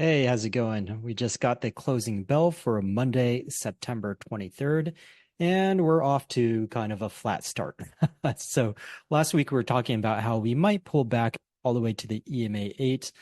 Hey, how's it going? We just got the closing bell for Monday, September 23rd, and we're off to kind of a flat start. So last week we were talking about how we might pull back all the way to the EMA 8,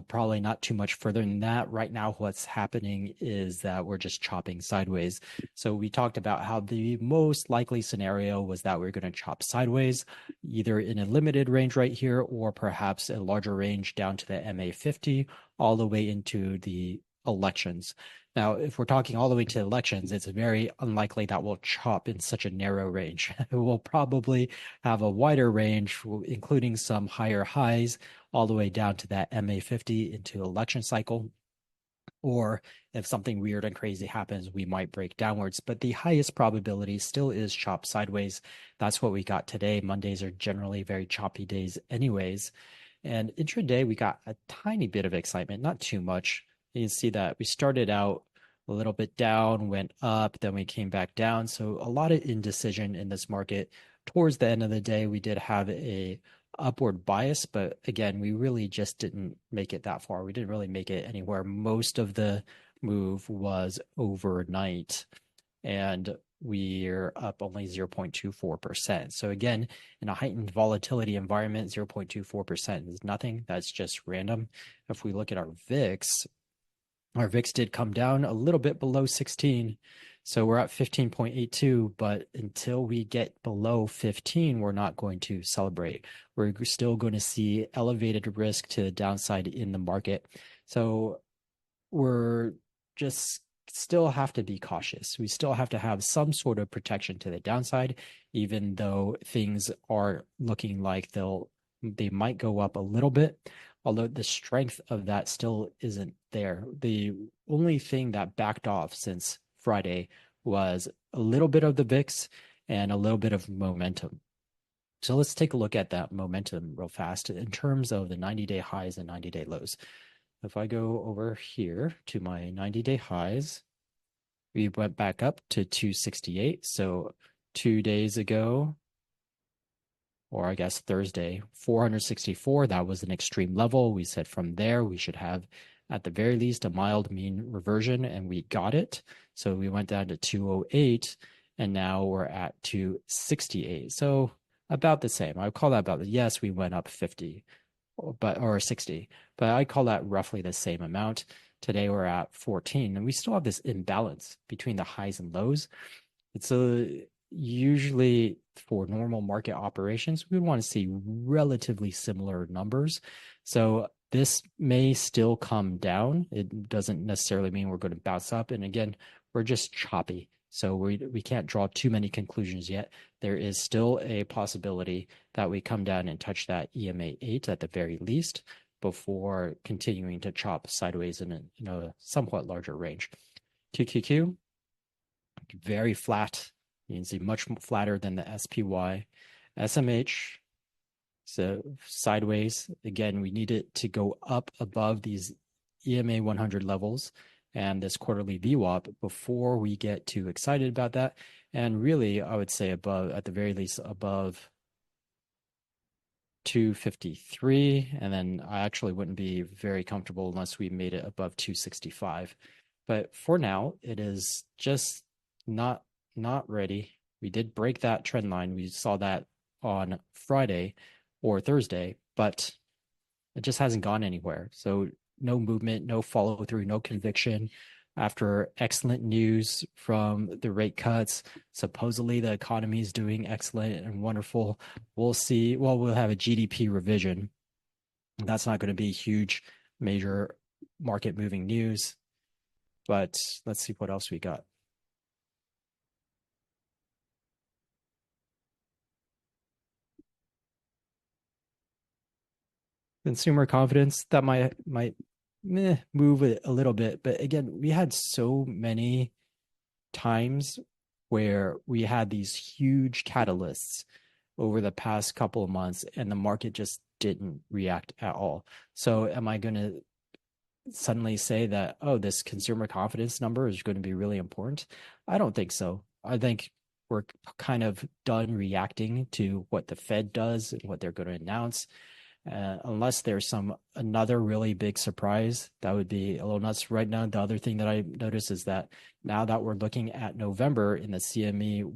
probably not too much further than that. Right now, what's happening is that we're just chopping sideways. So we talked about how the most likely scenario was that we're going to chop sideways, either in a limited range right here, or perhaps a larger range down to the MA 50 all the way into the elections. Now, if we're talking all the way to elections, it's very unlikely that we'll chop in such a narrow range. We'll probably have a wider range, including some higher highs, all the way down to that MA 50 into election cycle. Or if something weird and crazy happens, we might break downwards. But the highest probability still is chop sideways. That's what we got today. Mondays are generally very choppy days, anyways. And intraday, we got a tiny bit of excitement, not too much. You can see that we started out a little bit down, went up, then we came back down. So a lot of indecision in this market. Towards the end of the day, we did have a upward bias, but again, we really just didn't make it that far. We didn't really make it anywhere. Most of the move was overnight, and we're up only 0.24%. So again, in a heightened volatility environment, 0.24% is nothing. That's just random. If we look at our VIX did come down a little bit below 16. So we're at 15.82, but until we get below 15, we're not going to celebrate. We're still going to see elevated risk to the downside in the market. So we're just still have to be cautious. We still have to have some sort of protection to the downside, even though things are looking like they might go up a little bit, although the strength of that still isn't there. The only thing that backed off since Friday was a little bit of the VIX and a little bit of momentum. So let's take a look at that momentum real fast in terms of the 90-day highs and 90-day lows. If I go over here to my 90-day highs, we went back up to 268. So 2 days ago, or I guess Thursday, 464, that was an extreme level. We said from there, we should have at the very least a mild mean reversion, and we got it. So we went down to 208, and now we're at 268. So about the same. I would call that about, yes, we went up 50, or 60, but I call that roughly the same amount. Today we're at 14, and we still have this imbalance between the highs and lows. It's usually for normal market operations, we would want to see relatively similar numbers. So this may still come down. It doesn't necessarily mean we're going to bounce up. And again, we're just choppy. So we can't draw too many conclusions yet. There is still a possibility that we come down and touch that EMA 8 at the very least before continuing to chop sideways in a somewhat larger range. QQQ, very flat. You can see much flatter than the SPY. SMH, so sideways. Again, we need it to go up above these EMA 100 levels and this quarterly VWAP before we get too excited about that. And really, I would say above, at the very least, above 253. And then I actually wouldn't be very comfortable unless we made it above 265. But for now, it is just not ready. We did break that trend line. We saw that on Friday or Thursday, but it just hasn't gone anywhere. So no movement, no follow through, no conviction. After excellent news from the rate cuts, supposedly the economy is doing excellent and wonderful. We'll see. Well, we'll have a GDP revision. That's not going to be huge, major market moving news. But let's see what else we got. Consumer confidence that might move it a little bit, but again, we had so many times where we had these huge catalysts over the past couple of months and the market just didn't react at all. So am I going to suddenly say that, oh, this consumer confidence number is going to be really important? I don't think so. I think we're kind of done reacting to what the Fed does and what they're going to announce. unless there's another really big surprise, that would be a little nuts. Right now, the other thing that I noticed is that now that we're looking at November in the CME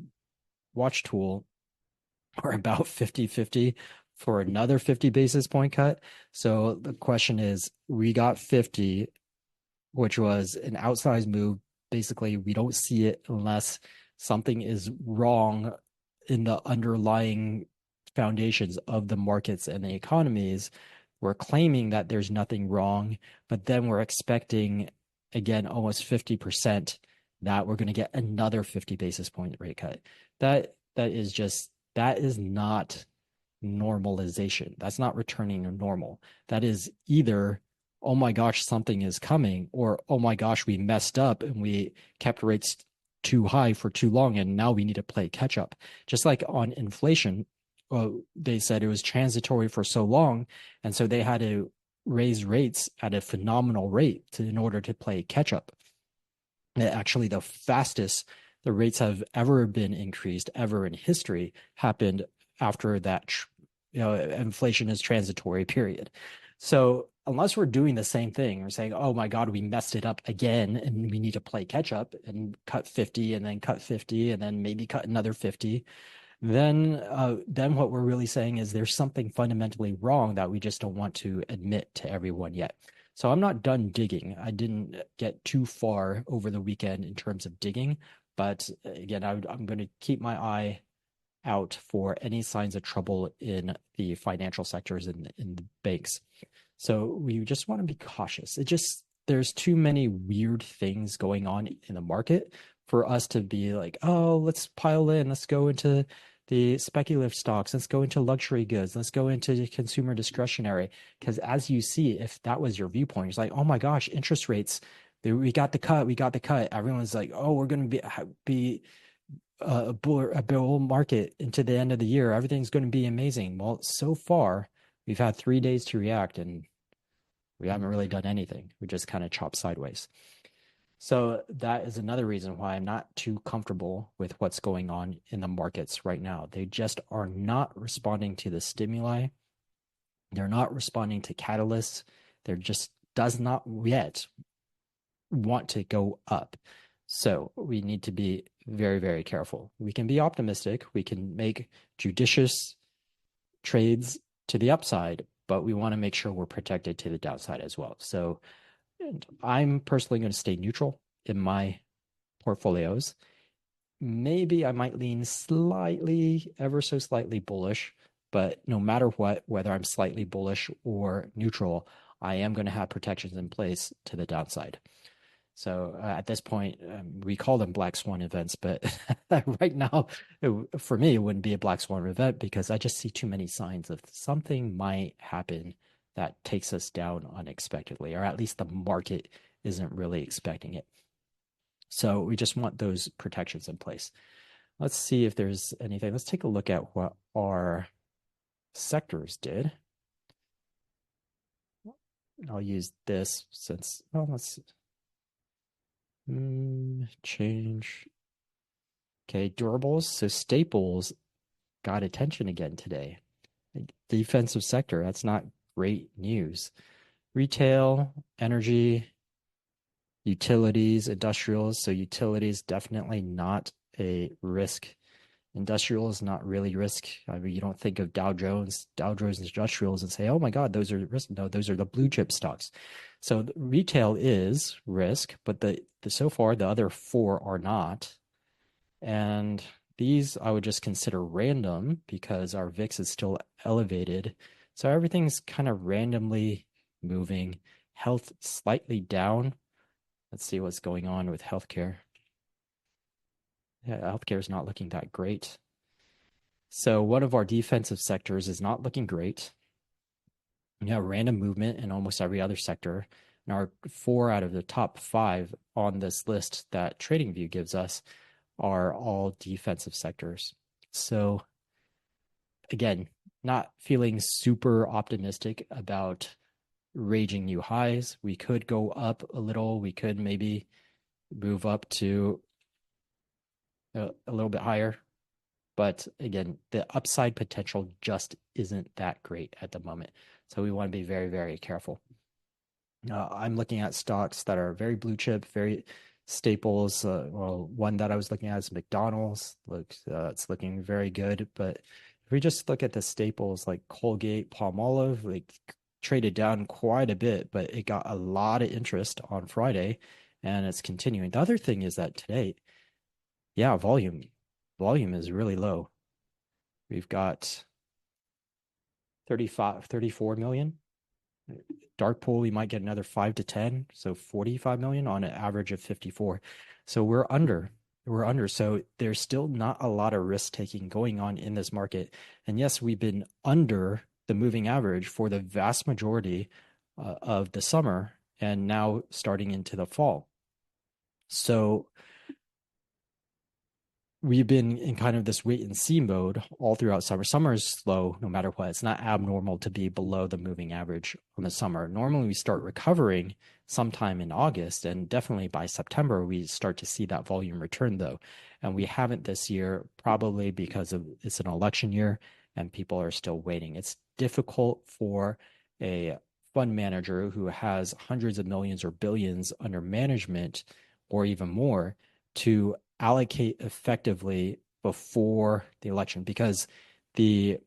watch tool, we're about 50-50 for another 50 basis point cut. So the question is, we got 50, which was an outsized move. Basically, we don't see it unless something is wrong in the underlying foundations of the markets and the economies. We're claiming that there's nothing wrong, but then we're expecting, again, almost 50% that we're going to get another 50 basis point rate cut. That is not normalization. That's not returning to normal. That is either, oh my gosh, something is coming, or oh my gosh, we messed up and we kept rates too high for too long and now we need to play catch up. Just like on inflation, they said it was transitory for so long, and so they had to raise rates at a phenomenal rate in order to play catch up. Actually, the fastest the rates have ever been increased ever in history happened after that, inflation is transitory period. So unless we're doing the same thing, we're saying, oh my God, we messed it up again and we need to play catch up and cut 50 and then cut 50 and then maybe cut another 50, then what we're really saying is there's something fundamentally wrong that we just don't want to admit to everyone yet. So I'm not done digging. I didn't get too far over the weekend in terms of digging, but again, I'm going to keep my eye out for any signs of trouble in the financial sectors and in the banks. So we just want to be cautious. There's too many weird things going on in the market for us to be like, oh, let's pile in, let's go into the speculative stocks, let's go into luxury goods, let's go into consumer discretionary. Because as you see, if that was your viewpoint, it's like, oh my gosh, interest rates, we got the cut. Everyone's like, oh, we're going to be a bull market into the end of the year. Everything's going to be amazing. Well, so far, we've had 3 days to react and we haven't really done anything. We just kind of chopped sideways. So that is another reason why I'm not too comfortable with what's going on in the markets right now. They just are not responding to the stimuli. They're not responding to catalysts. They're just does not yet want to go up. So we need to be very, very careful. We can be optimistic. We can make judicious trades to the upside, but we want to make sure we're protected to the downside as well. So I'm personally going to stay neutral in my portfolios. Maybe I might lean slightly, ever so slightly bullish, but no matter what, whether I'm slightly bullish or neutral, I am going to have protections in place to the downside. So at this point, we call them black swan events, but right now, for me, it wouldn't be a black swan event because I just see too many signs of something might happen that takes us down unexpectedly, or at least the market isn't really expecting it. So we just want those protections in place. Let's see if there's anything. Let's take a look at what our sectors did. I'll use this since, well, let's change. Okay, durables. So staples got attention again today. Defensive sector, that's not great news. Retail, energy, utilities, industrials. So utilities definitely not a risk. Industrial is not really risk. I mean, you don't think of Dow Jones Industrials and say, oh my God, those are risk. No, those are the blue chip stocks. So retail is risk, but the so far the other four are not. And these I would just consider random because our VIX is still elevated. So everything's kind of randomly moving. Health slightly down. Let's see what's going on with healthcare. Yeah, healthcare is not looking that great. So one of our defensive sectors is not looking great. We have random movement in almost every other sector. And our 4 out of the top 5 on this list that TradingView gives us are all defensive sectors. So again, not feeling super optimistic about raging new highs. We could go up a little. We could maybe move up to a little bit higher. But again, the upside potential just isn't that great at the moment. So we want to be very, very careful. I'm looking at stocks that are very blue chip, very staples. Well, one that I was looking at is McDonald's. It's looking very good. But if we just look at the staples like Colgate, Palmolive, like traded down quite a bit, but it got a lot of interest on Friday, and it's continuing. The other thing is that today, yeah, volume is really low. We've got 35, 34 million. Dark pool, you might get another 5 to 10, so 45 million on an average of 54. So we're under. We're under. So there's still not a lot of risk taking going on in this market. And yes, we've been under the moving average for the vast majority of the summer and now starting into the fall. So we've been in kind of this wait and see mode all throughout summer. Summer is slow no matter what. It's not abnormal to be below the moving average on the summer. Normally, we start recovering sometime in August, and definitely by September, we start to see that volume return, though. And we haven't this year, probably because of it's an election year and people are still waiting. It's difficult for a fund manager who has hundreds of millions or billions under management or even more to allocate effectively before the election because the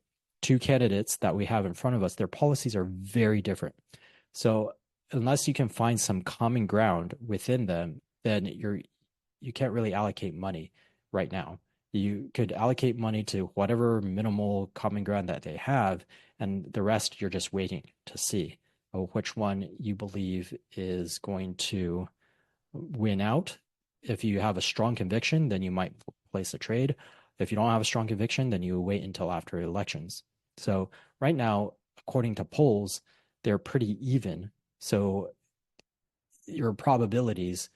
two candidates that we have in front of us, their policies are very different. So unless you can find some common ground within them, then you can't really allocate money right now. You could allocate money to whatever minimal common ground that they have, and the rest you're just waiting to see which one you believe is going to win out. If you have a strong conviction, then you might place a trade. If you don't have a strong conviction, then you wait until after elections. So right now, according to polls, they're pretty even. So your probabilities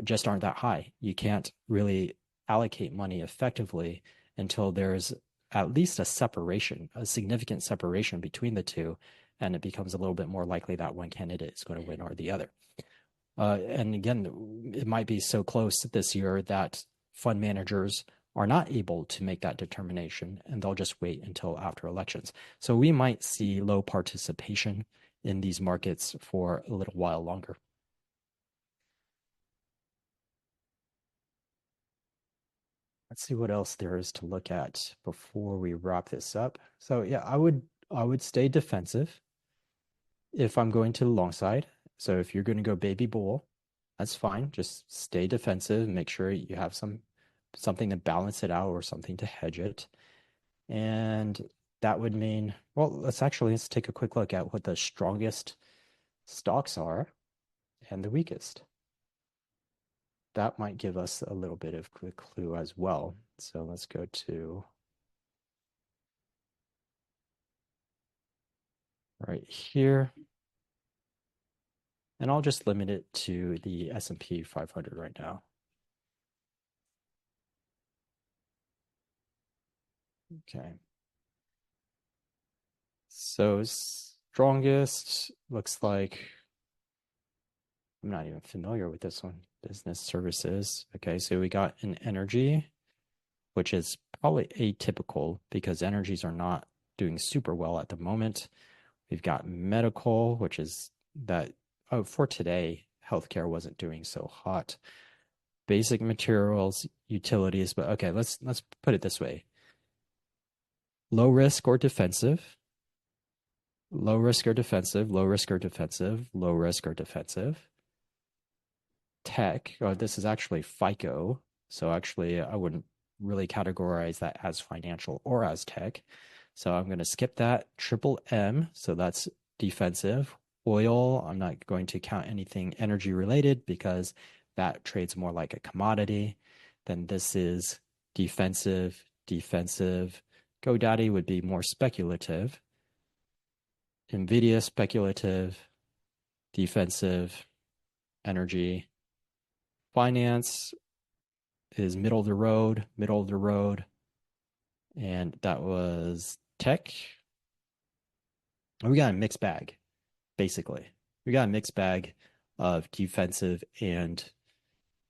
just aren't that high. You can't really allocate money effectively until there's at least a separation, a significant separation between the two, and it becomes a little bit more likely that one candidate is going to win or the other. And again, it might be so close this year that fund managers are not able to make that determination and they'll just wait until after elections. So we might see low participation in these markets for a little while longer. Let's see what else there is to look at before we wrap this up. So yeah, I would stay defensive if I'm going to the long side. So if you're going to go baby bull, that's fine. Just stay defensive, make sure you have something to balance it out or something to hedge it. And that would mean, well, let's take a quick look at what the strongest stocks are and the weakest. That might give us a little bit of a clue as well. So let's go to right here. And I'll just limit it to the S&P 500 right now. Okay. So strongest looks like I'm not even familiar with this one. Business services. Okay, so we got an energy, which is probably atypical because energies are not doing super well at the moment. We've got medical, which is that for today, healthcare wasn't doing so hot. Basic materials, utilities, but okay, let's put it this way. Low risk or defensive, low risk or defensive, low risk or defensive, low risk or defensive. Tech, this is actually FICO. So actually, I wouldn't really categorize that as financial or as tech. So I'm going to skip that. Triple M, so that's defensive. Oil, I'm not going to count anything energy related because that trades more like a commodity. Then this is defensive, defensive. GoDaddy would be more speculative. NVIDIA, speculative, defensive, energy. Finance is middle of the road, middle of the road. And that was tech. We got a mixed bag, basically. We got a mixed bag of defensive and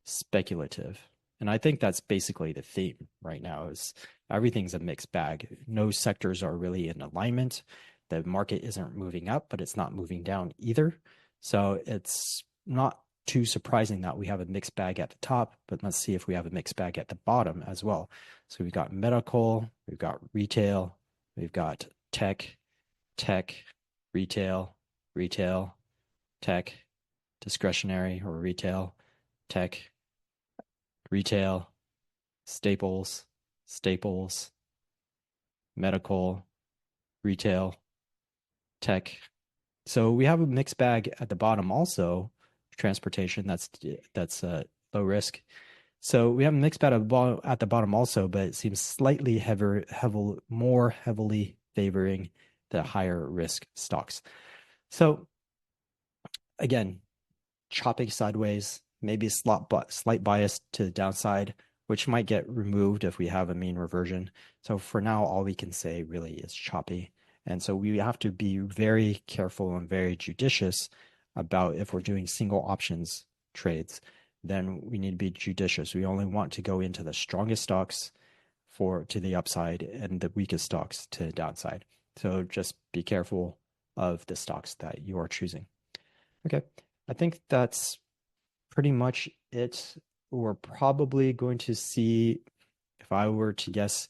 speculative. And I think that's basically the theme right now is everything's a mixed bag. No sectors are really in alignment. The market isn't moving up, but it's not moving down either. So it's not too surprising that we have a mixed bag at the top, but let's see if we have a mixed bag at the bottom as well. So we've got medical, we've got retail, we've got tech, retail, tech, discretionary or retail, tech, retail, staples, medical, retail, tech. So we have a mixed bag at the bottom also, transportation, that's low risk. So we have a mixed bag at the bottom also, but it seems slightly more heavily favoring the higher risk stocks. So again, chopping sideways, maybe a slight bias to the downside, which might get removed if we have a mean reversion. So for now, all we can say really is choppy. And so we have to be very careful and very judicious about if we're doing single options trades, then we need to be judicious. We only want to go into the strongest stocks to the upside and the weakest stocks to the downside. So just be careful of the stocks that you are choosing. Okay, I think that's pretty much it. We're probably going to see, if I were to guess,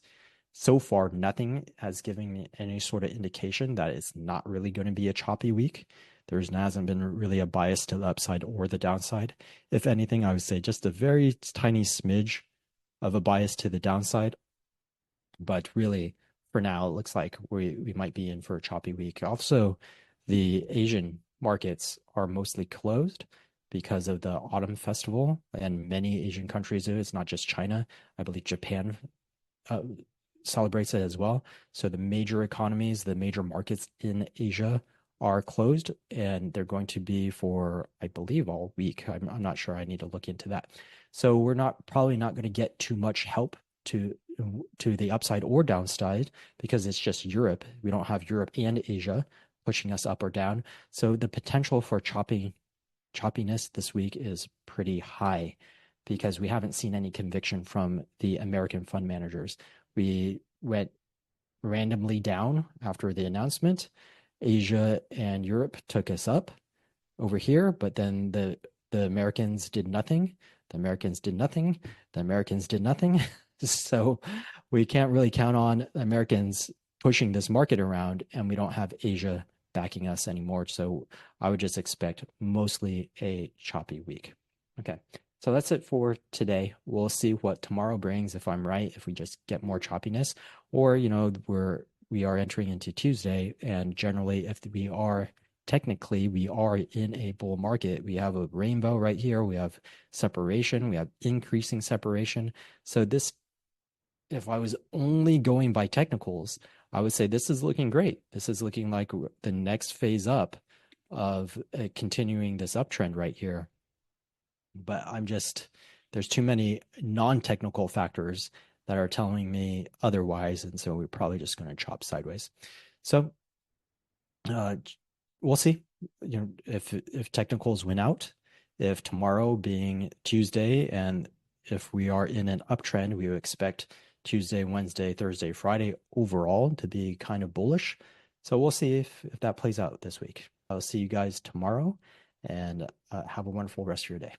so far, nothing has given me any sort of indication that it's not really going to be a choppy week. There hasn't been really a bias to the upside or the downside. If anything, I would say just a very tiny smidge of a bias to the downside. But really, for now, it looks like we might be in for a choppy week. Also, the Asian markets are mostly closed because of the autumn festival, and many Asian countries do. It's not just China. I believe Japan celebrates it as well. So the major economies, the major markets in Asia are closed, and they're going to be for, I believe, all week. I'm not sure. I need to look into that. So we're probably not going to get too much help to the upside or downside because it's just Europe. We don't have Europe and Asia pushing us up or down. So the potential for choppiness this week is pretty high because we haven't seen any conviction from the American fund managers. We went randomly down after the announcement. Asia and Europe took us up over here, but then the Americans did nothing. The Americans did nothing. The Americans did nothing. So we can't really count on Americans pushing this market around, and we don't have Asia backing us anymore. So I would just expect mostly a choppy week. Okay, so that's it for today. We'll see what tomorrow brings, if I'm right, if we just get more choppiness, or we are entering into Tuesday, and generally, if we are technically in a bull market. We have a rainbow right here. We have separation. We have increasing separation. So if I was only going by technicals, I would say this is looking great. This is looking like the next phase up of continuing this uptrend right here. But there's too many non-technical factors that are telling me otherwise. And so we're probably just going to chop sideways. So we'll see, if technicals win out, if tomorrow being Tuesday, and if we are in an uptrend, we would expect Tuesday, Wednesday, Thursday, Friday overall to be kind of bullish. So we'll see if that plays out this week. I'll see you guys tomorrow, and have a wonderful rest of your day.